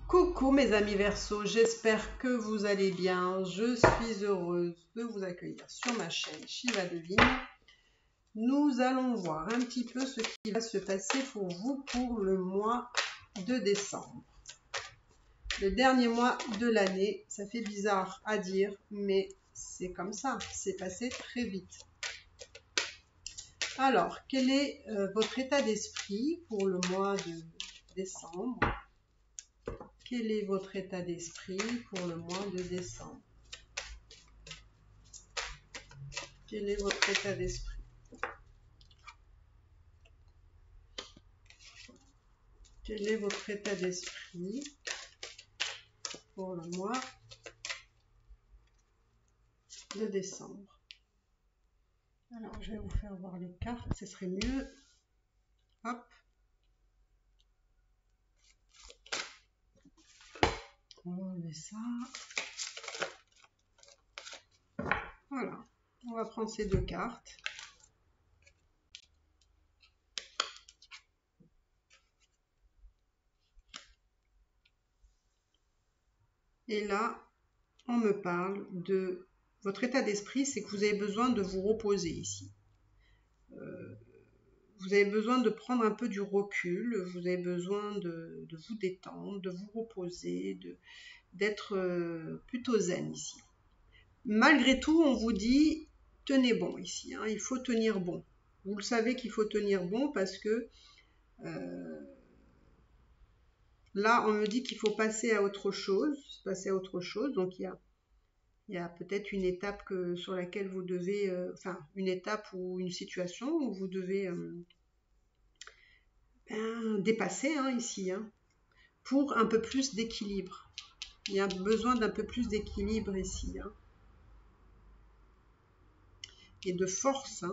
Coucou mes amis Verseau, j'espère que vous allez bien. Je suis heureuse de vous accueillir sur ma chaîne Shiva Devine. Nous allons voir un petit peu ce qui va se passer pour vous pour le mois de décembre. Le dernier mois de l'année, ça fait bizarre à dire, mais c'est comme ça, c'est passé très vite. Alors, quel est votre état d'esprit pour le mois de décembre ? Quel est votre état d'esprit pour le mois de décembre? Quel est votre état d'esprit? Quel est votre état d'esprit pour le mois de décembre? Alors, je vais vous faire voir les cartes, ce serait mieux. Hop. On va enlever ça. Voilà. On va prendre ces deux cartes. Et là, on me parle de votre état d'esprit, c'est que vous avez besoin de vous reposer ici. Vous avez besoin de prendre un peu du recul, vous avez besoin de vous détendre, de vous reposer, d'être plutôt zen ici. Malgré tout, on vous dit, tenez bon ici, hein, il faut tenir bon. Vous le savez qu'il faut tenir bon parce que là, on me dit qu'il faut passer à autre chose, donc il y a peut-être une étape sur laquelle vous devez, une étape ou une situation où vous devez dépasser ici, pour un peu plus d'équilibre. Il y a besoin d'un peu plus d'équilibre ici, et de force.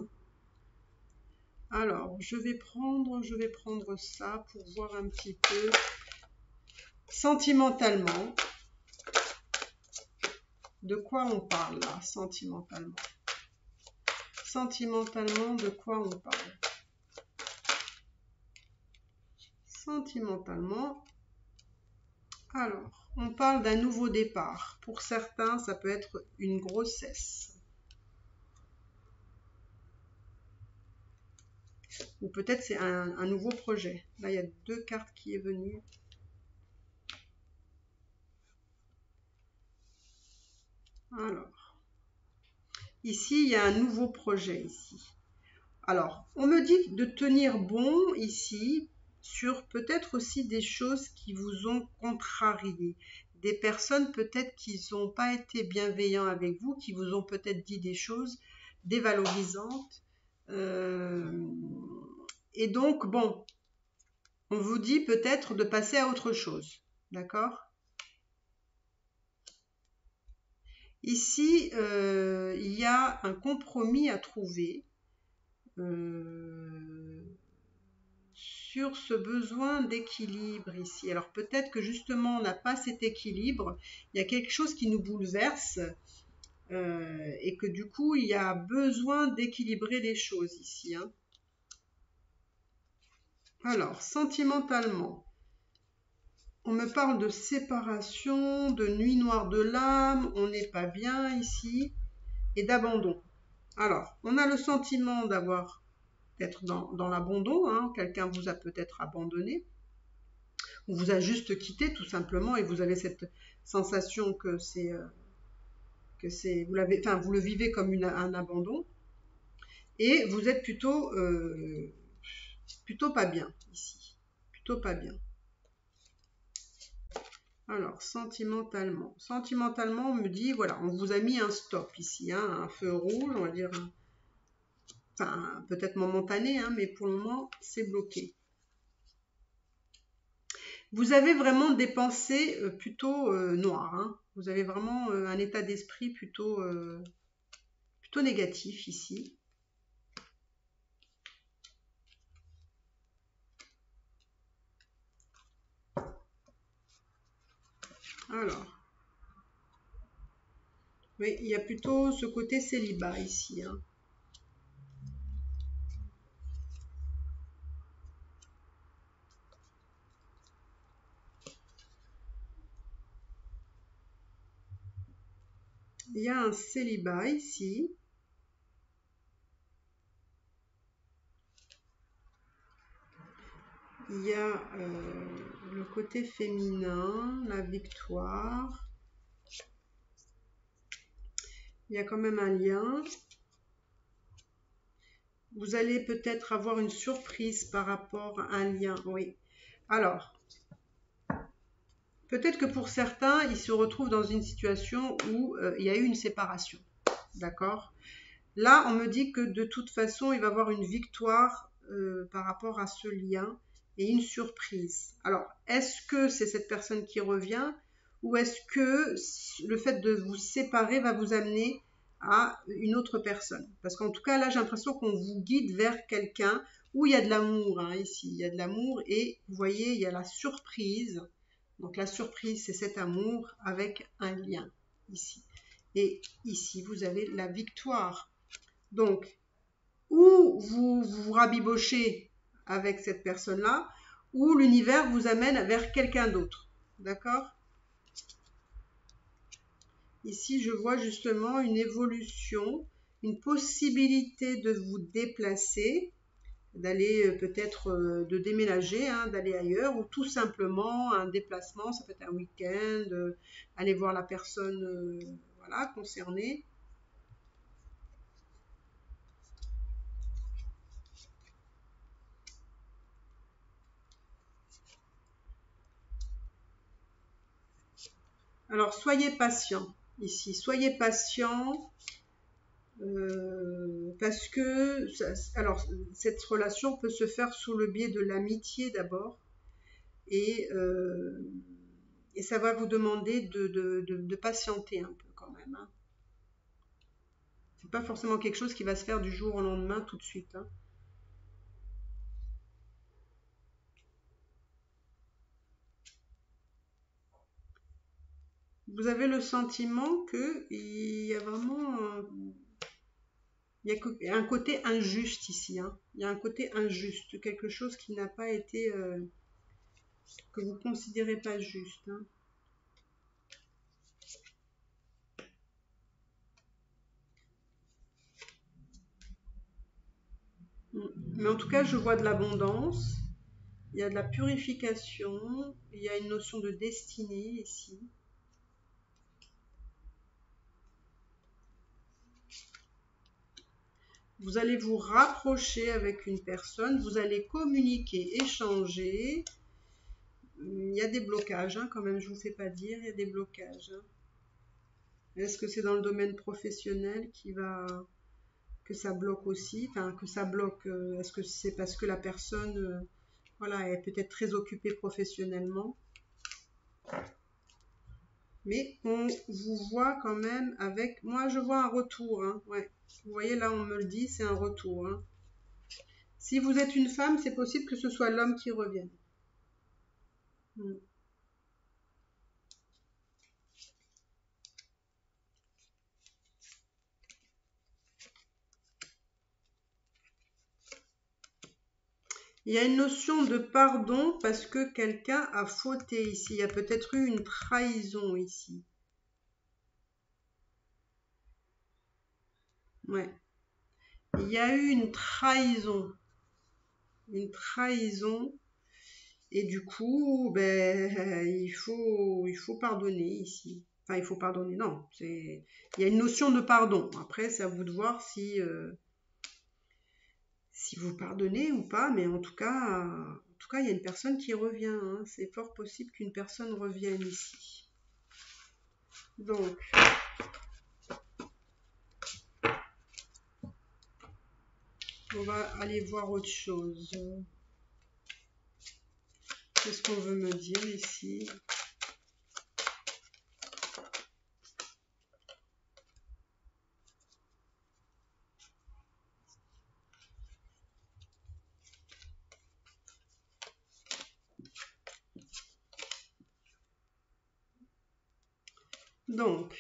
Alors, je vais prendre ça pour voir un petit peu sentimentalement. De quoi on parle là, sentimentalement? Sentimentalement, de quoi on parle? Sentimentalement, alors, on parle d'un nouveau départ. Pour certains, ça peut être une grossesse. Ou peut-être c'est un nouveau projet. Là, il y a deux cartes qui est venue. Alors, ici, il y a un nouveau projet ici. Alors, on me dit de tenir bon ici sur peut-être aussi des choses qui vous ont contrarié. Des personnes peut-être qui n'ont pas été bienveillants avec vous, qui vous ont peut-être dit des choses dévalorisantes. Et donc, bon, on vous dit peut-être de passer à autre chose. D'accord ? Ici, il y a un compromis à trouver sur ce besoin d'équilibre ici. Alors peut-être que justement on n'a pas cet équilibre, il y a quelque chose qui nous bouleverse et que du coup il y a besoin d'équilibrer les choses ici. Alors, sentimentalement, on me parle de séparation, de nuit noire de l'âme, on n'est pas bien ici, et d'abandon. Alors, on a le sentiment d'être dans l'abandon, quelqu'un vous a peut-être abandonné, ou vous a juste quitté tout simplement, et vous avez cette sensation que vous le vivez comme un abandon, et vous êtes plutôt pas bien ici, plutôt pas bien. Alors, sentimentalement, on me dit, voilà, on vous a mis un stop ici, un feu rouge, on va dire, peut-être momentané, mais pour le moment, c'est bloqué. Vous avez vraiment des pensées plutôt noires, vous avez vraiment un état d'esprit plutôt négatif ici. Alors, oui, il y a plutôt ce côté célibat ici. Il y a un célibat ici. Il y a le côté féminin, la victoire. Il y a quand même un lien. Vous allez peut-être avoir une surprise par rapport à un lien. Oui. Alors, peut-être que pour certains, ils se retrouvent dans une situation où il y a eu une séparation. D'accord ? Là, on me dit que de toute façon, il va y avoir une victoire par rapport à ce lien et une surprise. Alors, est-ce que c'est cette personne qui revient ou est-ce que le fait de vous séparer va vous amener à une autre personne? Parce qu'en tout cas, là, j'ai l'impression qu'on vous guide vers quelqu'un où il y a de l'amour, hein, ici. Il y a de l'amour et vous voyez, il y a la surprise. Donc, la surprise, c'est cet amour avec un lien ici. Et ici, vous avez la victoire. Donc, ou vous rabibochez avec cette personne-là, ou l'univers vous amène vers quelqu'un d'autre. D'accord ? Ici, je vois justement une évolution, une possibilité de vous déplacer, d'aller peut-être de déménager, hein, d'aller ailleurs, ou tout simplement un déplacement, ça peut être un week-end, aller voir la personne voilà, concernée. Alors, soyez patient ici, soyez patient parce que alors, cette relation peut se faire sous le biais de l'amitié d'abord et ça va vous demander de patienter un peu quand même. Hein. C'est pas forcément quelque chose qui va se faire du jour au lendemain tout de suite. Hein. Vous avez le sentiment qu'il y a vraiment il y a un côté injuste ici. Hein. Il y a un côté injuste, quelque chose qui n'a pas été que vous considérez pas juste. Hein. Mais en tout cas, je vois de l'abondance, il y a de la purification, il y a une notion de destinée ici. Vous allez vous rapprocher avec une personne, vous allez communiquer, échanger. Il y a des blocages, hein, quand même, je ne vous fais pas dire, il y a des blocages. Hein. Est-ce que c'est dans le domaine professionnel que ça bloque aussi, enfin que ça bloque, est-ce que c'est parce que la personne voilà, est peut-être très occupée professionnellement, mais on vous voit quand même avec, moi je vois un retour, hein, ouais. Vous voyez là on me le dit, c'est un retour. Hein. Si vous êtes une femme, c'est possible que ce soit l'homme qui revienne. Il y a une notion de pardon parce que quelqu'un a fauté ici. Il y a peut-être eu une trahison ici. Ouais. Il y a eu une trahison. Une trahison. Et du coup, ben, il faut pardonner ici. Enfin, il faut pardonner, non. Il y a une notion de pardon. Après, c'est à vous de voir si vous pardonnez ou pas. Mais en tout cas, il y a une personne qui revient. Hein. C'est fort possible qu'une personne revienne ici. Donc, on va aller voir autre chose. Qu'est-ce qu'on veut me dire ici ? Donc.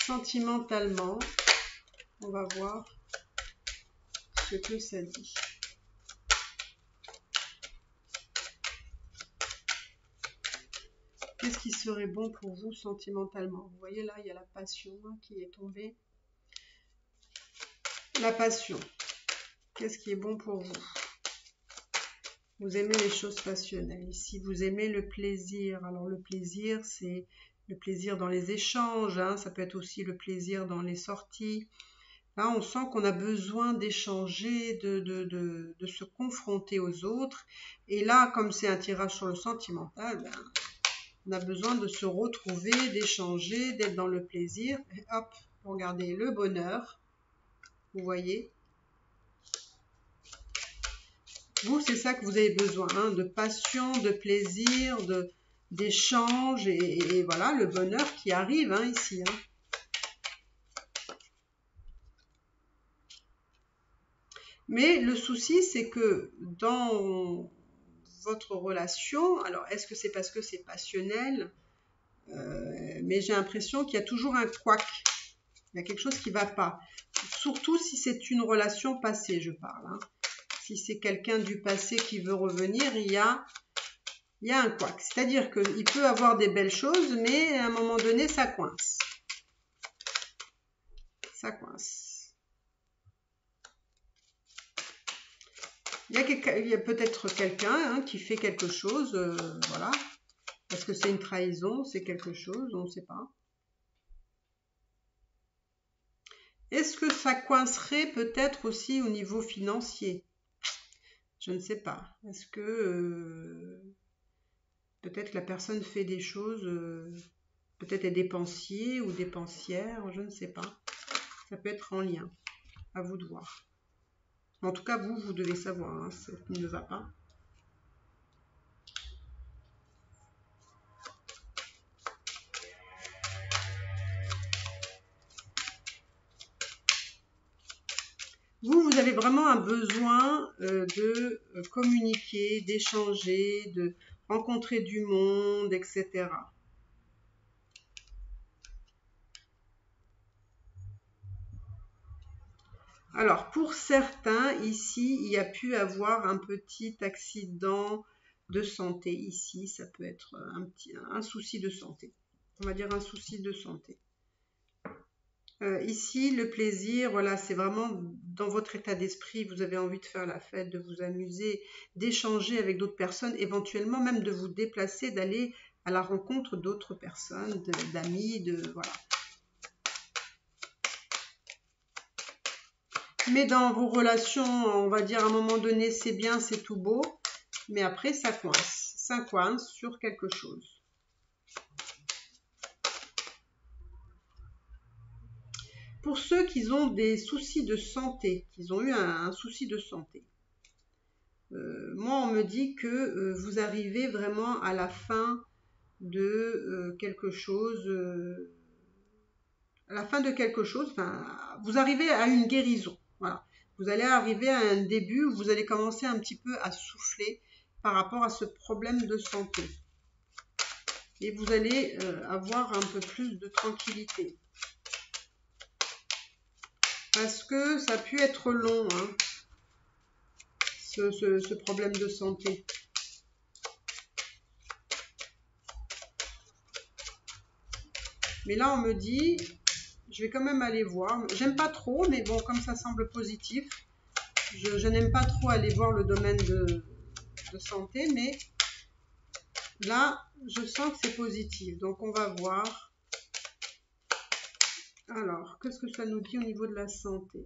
Sentimentalement, on va voir. ce que ça dit. Qu'est-ce qui serait bon pour vous sentimentalement? Vous voyez là, il y a la passion qui est tombée. La passion. Qu'est-ce qui est bon pour vous? Vous aimez les choses passionnelles. Ici, vous aimez le plaisir. Alors le plaisir, c'est le plaisir dans les échanges. Ça peut être aussi le plaisir dans les sorties. Là, on sent qu'on a besoin d'échanger, de se confronter aux autres. Et là, comme c'est un tirage sur le sentimental, on a besoin de se retrouver, d'échanger, d'être dans le plaisir. Et hop, regardez le bonheur. Vous voyez? Vous, c'est ça que vous avez besoin, de passion, de plaisir, d'échange et voilà le bonheur qui arrive ici. Mais le souci, c'est que dans votre relation, alors est-ce que c'est parce que c'est passionnel? Mais j'ai l'impression qu'il y a toujours un couac. Il y a quelque chose qui ne va pas. Surtout si c'est une relation passée, je parle. Si c'est quelqu'un du passé qui veut revenir, il y a un couac. C'est-à-dire qu'il peut avoir des belles choses, mais à un moment donné, ça coince. Ça coince. Il y a peut-être quelqu'un qui fait quelque chose, voilà. Est-ce que c'est une trahison, c'est quelque chose, on ne sait pas. Est-ce que ça coincerait peut-être aussi au niveau financier? Je ne sais pas. Est-ce que peut-être la personne fait des choses, peut-être est dépensier ou dépensière, je ne sais pas. Ça peut être en lien. À vous de voir. En tout cas, vous devez savoir ce qui ne va pas. Vous avez vraiment un besoin de communiquer, d'échanger, de rencontrer du monde, etc. Alors, pour certains, ici, il y a pu avoir un petit accident de santé. Ici, ça peut être un souci de santé. On va dire un souci de santé. Ici, le plaisir, voilà, c'est vraiment dans votre état d'esprit. Vous avez envie de faire la fête, de vous amuser, d'échanger avec d'autres personnes, éventuellement même de vous déplacer, d'aller à la rencontre d'autres personnes, d'amis, voilà. Mais dans vos relations, on va dire à un moment donné, c'est bien, c'est tout beau, mais après, ça coince. Ça coince sur quelque chose. Pour ceux qui ont des soucis de santé, qui ont eu un souci de santé, moi, on me dit que vous arrivez vraiment à la fin de quelque chose, à la fin de quelque chose, enfin, vous arrivez à une guérison. Voilà. Vous allez arriver à un début où vous allez commencer un petit peu à souffler par rapport à ce problème de santé. Et vous allez avoir un peu plus de tranquillité. Parce que ça a pu être long, ce problème de santé. Mais là, on me dit, je vais quand même aller voir. J'aime pas trop, mais bon, comme ça semble positif, je n'aime pas trop aller voir le domaine de santé, mais là, je sens que c'est positif. Donc, on va voir. Alors, qu'est-ce que ça nous dit au niveau de la santé?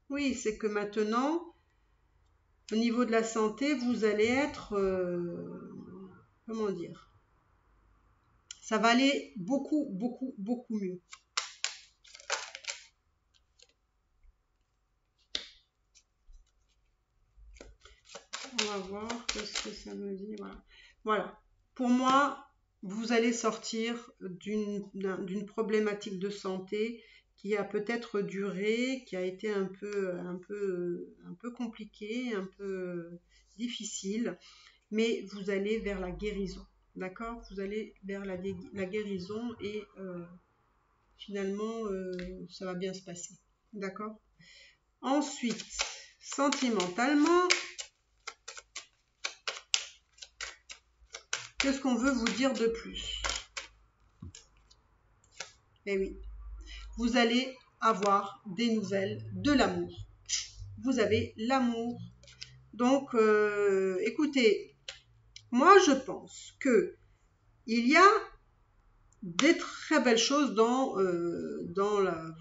Oui, c'est que maintenant, au niveau de la santé, vous allez être, comment dire? Ça va aller beaucoup, beaucoup, beaucoup mieux. On va voir qu'est-ce que ça me dit. Voilà. Pour moi, vous allez sortir d'une problématique de santé qui a peut-être duré, qui a été un peu compliquée, un peu difficile, mais vous allez vers la guérison. D'accord? Vous allez vers la guérison et finalement, ça va bien se passer. D'accord? Ensuite, sentimentalement, qu'est-ce qu'on veut vous dire de plus? Eh oui, vous allez avoir des nouvelles de l'amour. Vous avez l'amour. Donc, écoutez, moi je pense que il y a des très belles choses dans,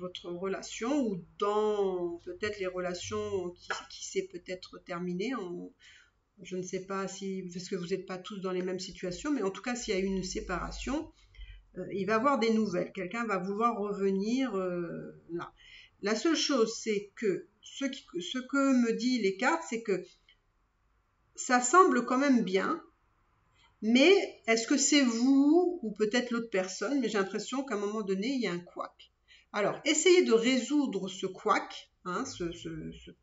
votre relation ou dans peut-être les relations qui s'est peut-être terminées. Je ne sais pas si, parce que vous n'êtes pas tous dans les mêmes situations, mais en tout cas, s'il y a eu une séparation, il va y avoir des nouvelles. Quelqu'un va vouloir revenir là. La seule chose, c'est que ce que me dit les cartes, c'est que ça semble quand même bien, mais est-ce que c'est vous ou peut-être l'autre personne? Mais j'ai l'impression qu'à un moment donné, il y a un couac. Alors, essayez de résoudre ce couac, hein,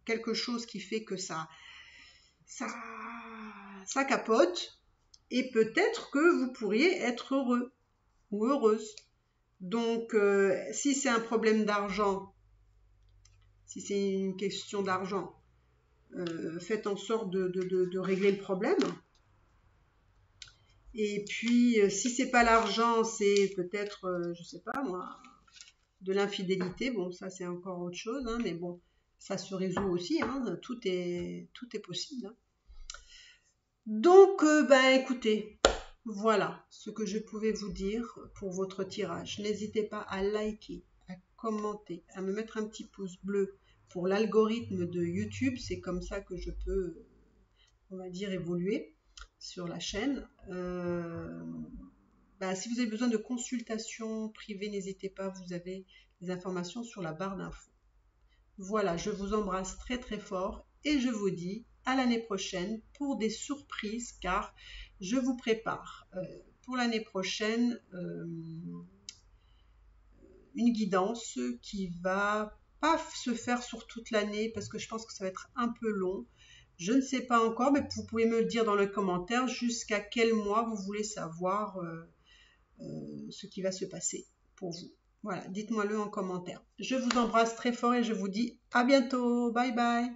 quelque chose qui fait que ça capote, et peut-être que vous pourriez être heureux ou heureuse. Donc, si c'est un problème d'argent, si c'est une question d'argent, faites en sorte de régler le problème. Et puis, si c'est pas l'argent, c'est peut-être, je sais pas moi, de l'infidélité. Bon, ça c'est encore autre chose, hein, mais bon, ça se résout aussi. Hein, tout est possible. Hein. Donc, écoutez, voilà ce que je pouvais vous dire pour votre tirage. N'hésitez pas à liker, à commenter, à me mettre un petit pouce bleu pour l'algorithme de YouTube. C'est comme ça que je peux, on va dire, évoluer sur la chaîne. Si vous avez besoin de consultations privées, n'hésitez pas, vous avez les informations sur la barre d'infos. Voilà, je vous embrasse très très fort et je vous dis à l'année prochaine pour des surprises, car je vous prépare pour l'année prochaine une guidance qui va pas se faire sur toute l'année parce que je pense que ça va être un peu long. Je ne sais pas encore, mais vous pouvez me le dire dans les commentaires jusqu'à quel mois vous voulez savoir ce qui va se passer pour vous. Voilà, dites-moi-le en commentaire. Je vous embrasse très fort et je vous dis à bientôt. Bye bye.